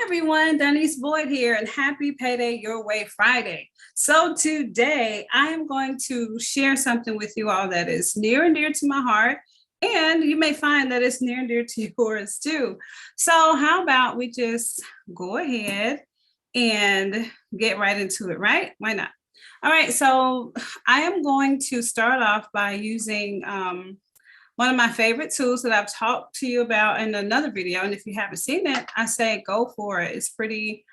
Everyone, Denise Boyd here, and happy Payday Your Way Friday. So today I am going to share something with you all that is near and dear to my heart, and you may find that it's near and dear to yours too. So how about we just go ahead and get right into it, right? Why not? All right, so I am going to start off by using one of my favorite tools that I've talked to you about in another video. And if you haven't seen it, I say go for it. It's pretty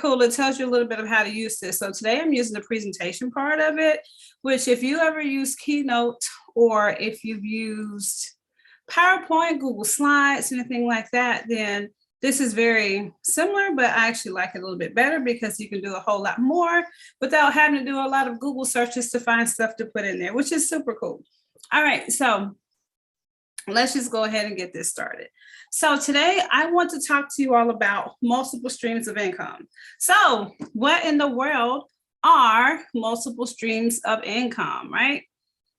cool. It tells you a little bit of how to use this. So today I'm using the presentation part of it, which if you ever use Keynote or if you've used PowerPoint, Google Slides, anything like that, then this is very similar, but I actually like it a little bit better because you can do a whole lot more without having to do a lot of Google searches to find stuff to put in there, which is super cool. All right, so let's just go ahead and get this started. So today I want to talk to you all about multiple streams of income. So what in the world are multiple streams of income, right?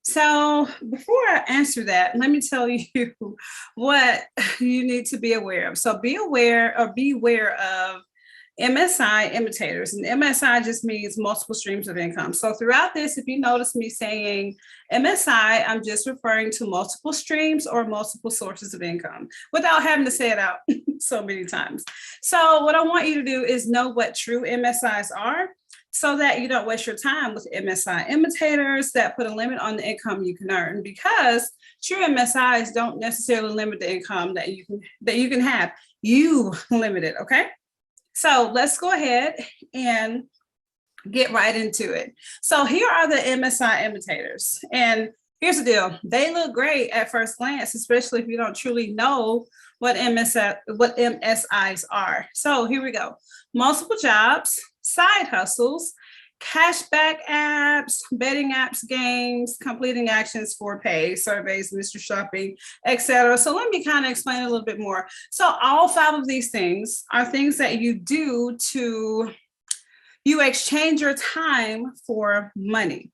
So before I answer that, let me tell you what you need to be aware of. So be aware of MSI imitators, and MSI just means multiple streams of income. So throughout this, if you notice me saying MSI, I'm just referring to multiple streams or multiple sources of income without having to say it out so many times. So what I want you to do is know what true MSIs are so that you don't waste your time with MSI imitators that put a limit on the income you can earn, because true MSIs don't necessarily limit the income that you can have. You limit it, okay? So let's go ahead and get right into it. So here are the MSI imitators. And here's the deal. They look great at first glance, especially if you don't truly know what MSIs are. So here we go. Multiple jobs, side hustles, cashback apps, betting apps, games, completing actions for pay, surveys, mystery shopping, etc. So let me kind of explain a little bit more. So all 5 of these things are things that you do you exchange your time for money.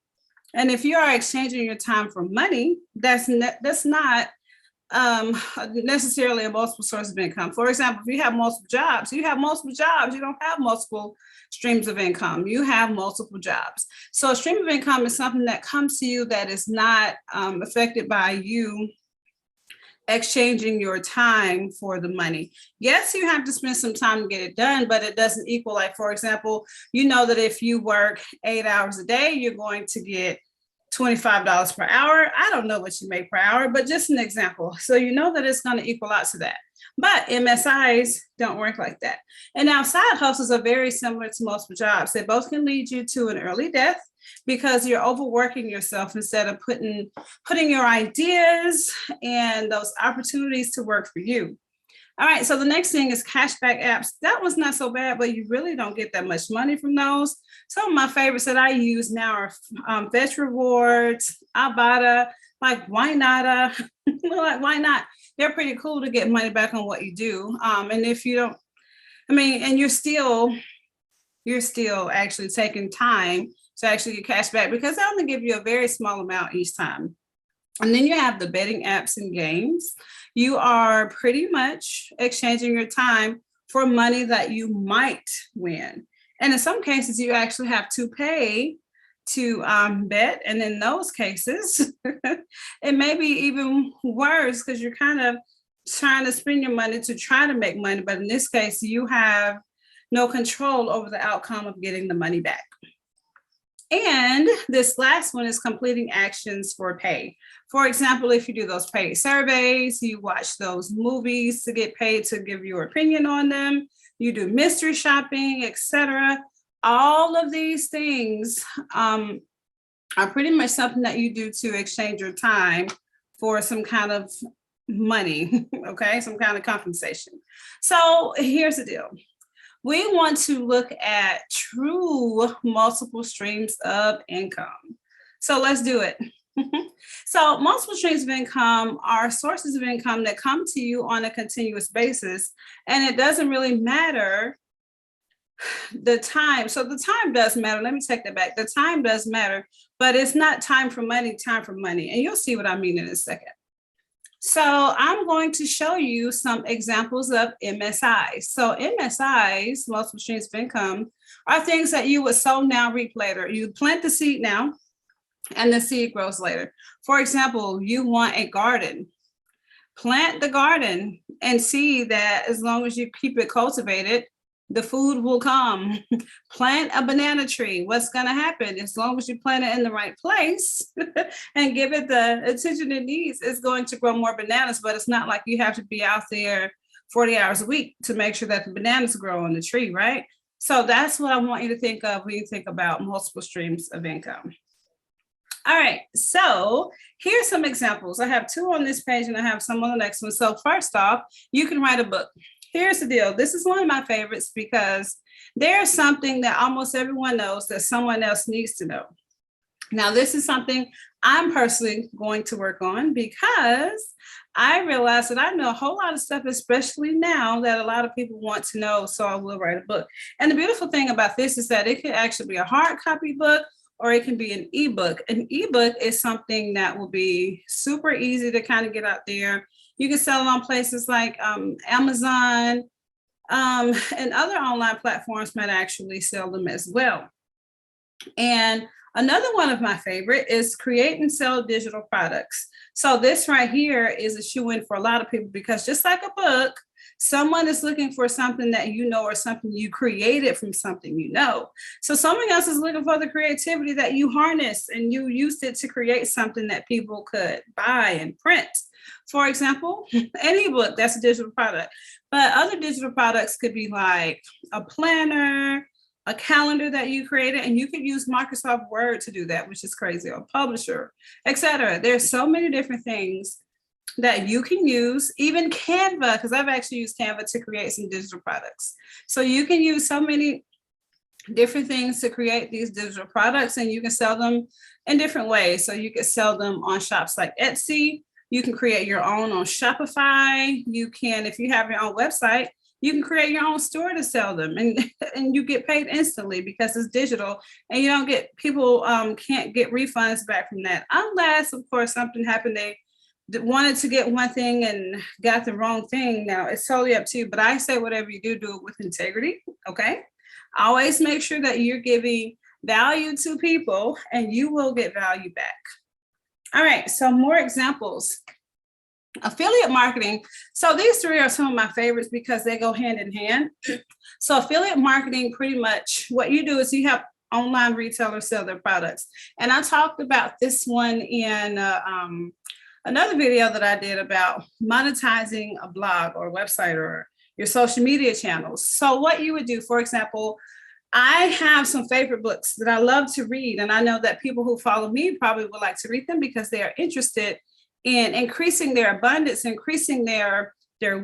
And if you are exchanging your time for money, that's not necessarily a multiple source of income. For example, if you have multiple jobs, you don't have multiple streams of income. You have multiple jobs. So a stream of income is something that comes to you that is not affected by you exchanging your time for the money. Yes, you have to spend some time to get it done, but it doesn't equal, like, for example, you know that if you work 8 hours a day, you're going to get $25 per hour. I don't know what you make per hour, but just an example. So you know that it's going to equal out to that. But MSIs don't work like that. And now side hustles are very similar to multiple jobs. They both can lead you to an early death because you're overworking yourself instead of putting your ideas and those opportunities to work for you. All right, so the next thing is cashback apps. That was not so bad, but you really don't get that much money from those. Some of my favorites that I use now are Fetch Rewards, Ibotta, like why not? Like, why not? They're pretty cool to get money back on what you do. And if you don't, and you're still actually taking time to actually get cash back because they only give you a very small amount each time. And then you have the betting apps and games. You are pretty much exchanging your time for money that you might win. And in some cases, you actually have to pay to bet. And in those cases, it may be even worse because you're kind of trying to spend your money to try to make money. But in this case, you have no control over the outcome of getting the money back. And this last one is completing actions for pay. For example, if you do those paid surveys, you watch those movies to get paid to give your opinion on them, you do mystery shopping, etc. All of these things are pretty much something that you do to exchange your time for some kind of money, okay? Some kind of compensation. So here's the deal. We want to look at true multiple streams of income. So let's do it. So multiple streams of income are sources of income that come to you on a continuous basis, and it doesn't really matter the time. So the time does matter. Let me take that back. The time does matter, but it's not time for money, time for money. And you'll see what I mean in a second. So I'm going to show you some examples of MSIs. So MSIs, multiple streams of income, are things that you would sow now, reap later. You plant the seed now, and the seed grows later. For example, you want a garden. Plant the garden and see that as long as you keep it cultivated, the food will come. Plant a banana tree. What's going to happen? As long as you plant it in the right place and give it the attention it needs, it's going to grow more bananas. But it's not like you have to be out there 40 hours a week to make sure that the bananas grow on the tree, right? So that's what I want you to think of when you think about multiple streams of income. All right, so here's some examples. I have 2 on this page and I have some on the next one. So first off, you can write a book. Here's the deal. This is one of my favorites because there's something that almost everyone knows that someone else needs to know. Now, this is something I'm personally going to work on because I realize that I know a whole lot of stuff, especially now, that a lot of people want to know. So I will write a book. And the beautiful thing about this is that it could actually be a hard copy book, or it can be an ebook. An ebook is something that will be super easy to kind of get out there. You can sell it on places like Amazon, and other online platforms might actually sell them as well. And another one of my favorite is create and sell digital products. So this right here is a shoe-in for a lot of people because just like a book, someone is looking for something that you know or something you created from something you know. So someone else is looking for the creativity that you harnessed and you used it to create something that people could buy and print. For example, an ebook, that's a digital product. But other digital products could be like a planner, a calendar that you created, and you could use Microsoft Word to do that, which is crazy, or Publisher, etc. There's so many different things that you can use, even Canva, because I've actually used Canva to create some digital products. So you can use so many different things to create these digital products, and you can sell them in different ways. So you can sell them on shops like Etsy. You can create your own on Shopify. You can, if you have your own website, you can create your own store to sell them, and you get paid instantly because it's digital, and you don't get, people can't get refunds back from that unless, of course, something happened. They wanted to get one thing and got the wrong thing. Now it's totally up to you, but I say whatever you do it with integrity. Okay. Always make sure that you're giving value to people and you will get value back. All right. So more examples. Affiliate marketing. So these 3 are some of my favorites because they go hand in hand. So affiliate marketing, pretty much what you do is you have online retailers sell their products. And I talked about this one in another video that I did about monetizing a blog or a website or your social media channels. So what you would do, for example, I have some favorite books that I love to read. And I know that people who follow me probably would like to read them because they are interested in increasing their abundance, increasing their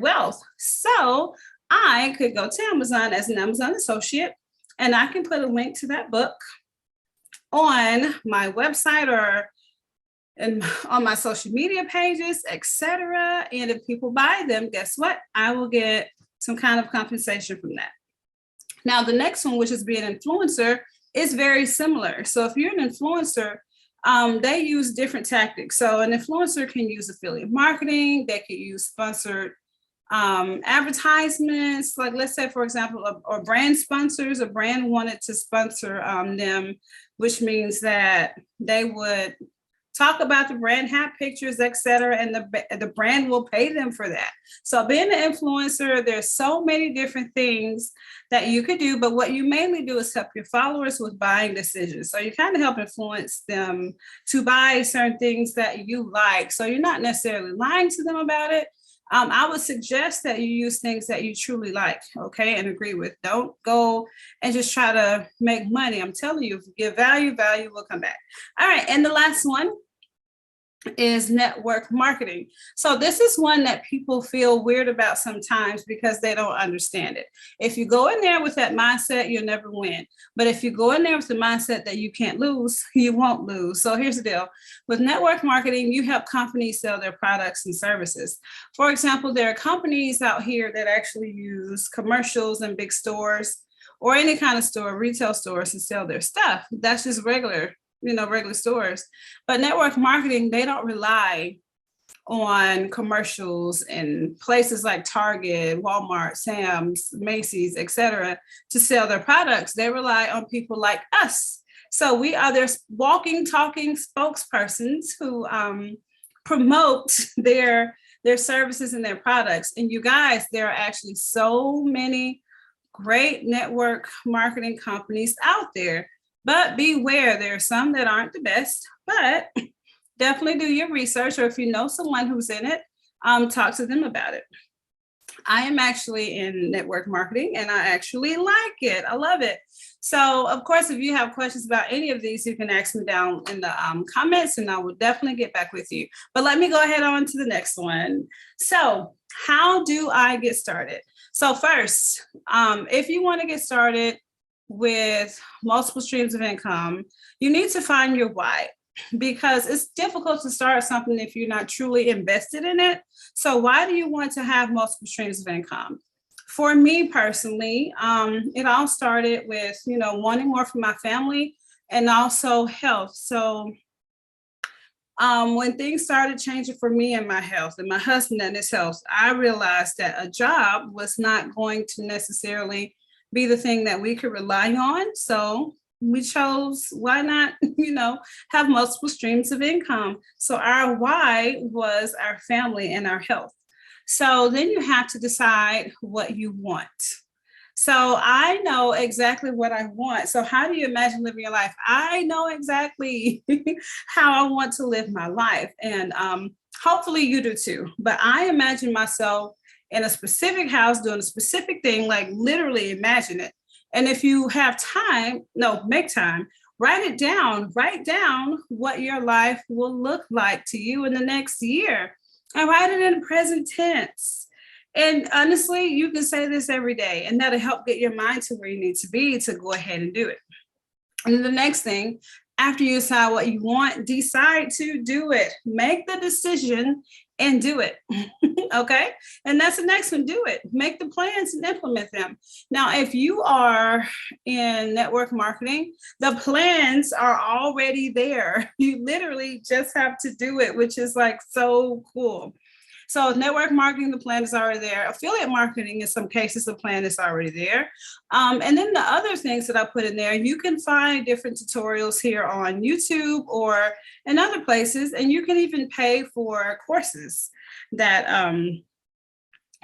wealth. So I could go to Amazon as an Amazon associate, and I can put a link to that book on my website or on my social media pages, etc. And if people buy them, guess what? I will get some kind of compensation from that. Now, the next one, which is being an influencer, is very similar. So if you're an influencer, they use different tactics. So an influencer can use affiliate marketing. They could use sponsored advertisements. Like, let's say, for example, or brand sponsors. A brand wanted to sponsor them, which means that they would talk about the brand, have pictures, etc., and the brand will pay them for that. So being an influencer, there's so many different things that you could do, but what you mainly do is help your followers with buying decisions. So you kind of help influence them to buy certain things that you like. So you're not necessarily lying to them about it. I would suggest that you use things that you truly like, okay, and agree with. Don't go and just try to make money. I'm telling you, if you give value, value will come back. All right, and the last one is network marketing. So this is one that people feel weird about sometimes because they don't understand it. If you go in there with that mindset, you'll never win. But if you go in there with the mindset that you can't lose, you won't lose. So here's the deal. With network marketing, you help companies sell their products and services. For example, there are companies out here that actually use commercials in big stores or any kind of store, retail stores, to sell their stuff. That's just regular stores. But network marketing, they don't rely on commercials in places like Target, Walmart, Sam's, Macy's, etc., to sell their products. They rely on people like us. So we are their walking, talking spokespersons who promote their services and their products. And you guys, there are actually so many great network marketing companies out there. But beware, there are some that aren't the best, but definitely do your research, or if you know someone who's in it, talk to them about it. I am actually in network marketing and I actually like it. I love it. So of course, if you have questions about any of these, you can ask me down in the comments and I will definitely get back with you. But let me go ahead on to the next one. So how do I get started? So first, if you want to get started with multiple streams of income, you need to find your why, because it's difficult to start something if you're not truly invested in it. So why do you want to have multiple streams of income? For me personally, it all started with, wanting more for my family and also health. So when things started changing for me and my health and my husband and his health, I realized that a job was not going to necessarily be the thing that we could rely on. So we chose, why not, have multiple streams of income. So our why was our family and our health. So then you have to decide what you want. So I know exactly what I want. So how do you imagine living your life? I know exactly how I want to live my life. And hopefully you do too. But I imagine myself in a specific house doing a specific thing, like literally imagine it. And if you have time, make time, write down what your life will look like to you in the next year, and write it in present tense. And honestly, you can say this every day, and that'll help get your mind to where you need to be to go ahead and do it. And the next thing, after you decide what you want, decide to do it. Make the decision and do it. Okay. And that's the next one. Do it. Make the plans and implement them. Now, if you are in network marketing, the plans are already there. You literally just have to do it, which is like so cool. So network marketing, the plan is already there. Affiliate marketing, in some cases, the plan is already there. And then the other things that I put in there, you can find different tutorials here on YouTube or in other places, and you can even pay for courses that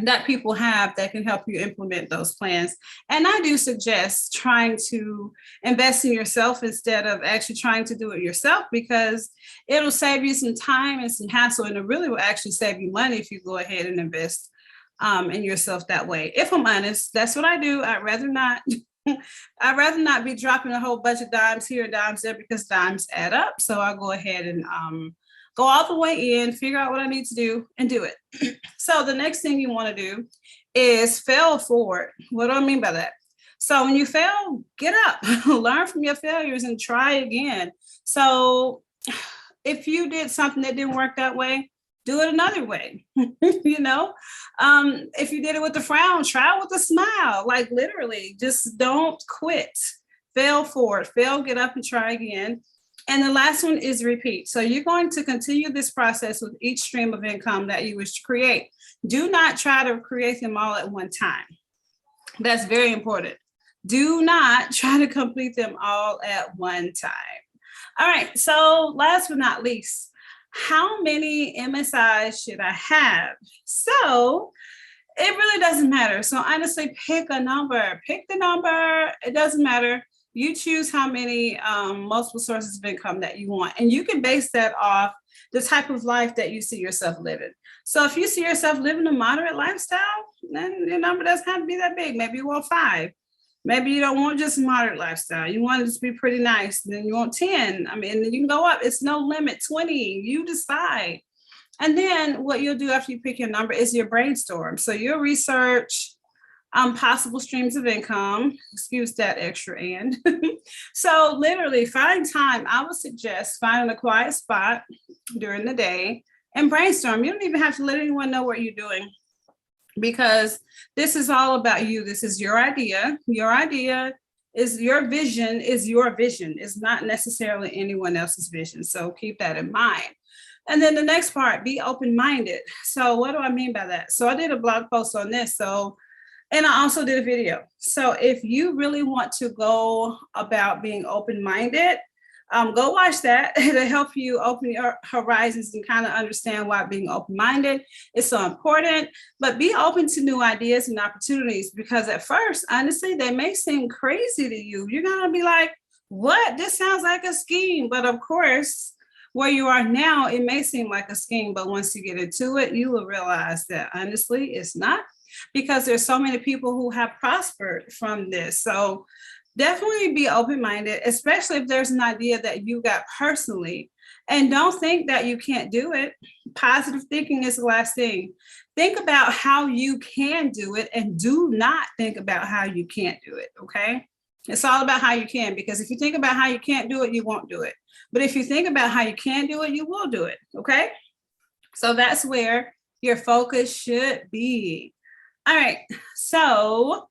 that people have that can help you implement those plans. And I do suggest trying to invest in yourself instead of actually trying to do it yourself, because it'll save you some time and some hassle, and it really will actually save you money if you go ahead and invest in yourself that way. If I'm honest, that's what I do. I'd rather not. I'd rather not be dropping a whole bunch of dimes here and dimes there, because dimes add up. So I'll go ahead and go all the way in, figure out what I need to do, and do it. So the next thing you want to do is fail forward. What do I mean by that? So when you fail, get up, learn from your failures and try again. So if you did something that didn't work that way, do it another way. If you did it with a frown, try it with a smile. Like literally, just don't quit. Fail forward, fail, get up and try again. And the last one is repeat. So you're going to continue this process with each stream of income that you wish to create. Do not try to create them all at one time. That's very important. Do not try to complete them all at one time. All right. So last but not least, how many MSIs should I have? So it really doesn't matter. So honestly, pick a number. Pick the number. It doesn't matter. You choose how many multiple sources of income that you want. And you can base that off the type of life that you see yourself living. So if you see yourself living a moderate lifestyle, then your number doesn't have to be that big. Maybe you want 5. Maybe you don't want just a moderate lifestyle. You want it to be pretty nice. Then you want 10. I mean, you can go up. It's no limit. 20. You decide. And then what you'll do after you pick your number is your brainstorm. So you'll research possible streams of income. Excuse that extra and. So literally find time. I would suggest finding a quiet spot during the day and brainstorm. You don't even have to let anyone know what you're doing, because this is all about you. This is your idea. Your idea is your vision. It's not necessarily anyone else's vision. So keep that in mind. And then the next part, be open-minded. So what do I mean by that? So I did a blog post on this. And I also did a video. So if you really want to go about being open-minded, go watch that. It'll help you open your horizons and kind of understand why being open-minded is so important. But be open to new ideas and opportunities, because at first, honestly, they may seem crazy to you. You're gonna be like, what? This sounds like a scheme. But of course, where you are now, it may seem like a scheme, but once you get into it, you will realize that honestly, it's not, because there's so many people who have prospered from this. So definitely be open-minded, especially if there's an idea that you got personally. And don't think that you can't do it. Positive thinking is the last thing. Think about how you can do it, and do not think about how you can't do it, okay? It's all about how you can, because if you think about how you can't do it, you won't do it. But if you think about how you can do it, you will do it, okay? So that's where your focus should be. All right, so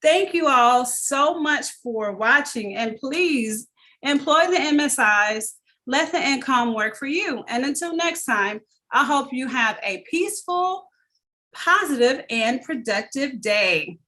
thank you all so much for watching, and please employ the MSIs, let the income work for you. And until next time, I hope you have a peaceful, positive, and productive day.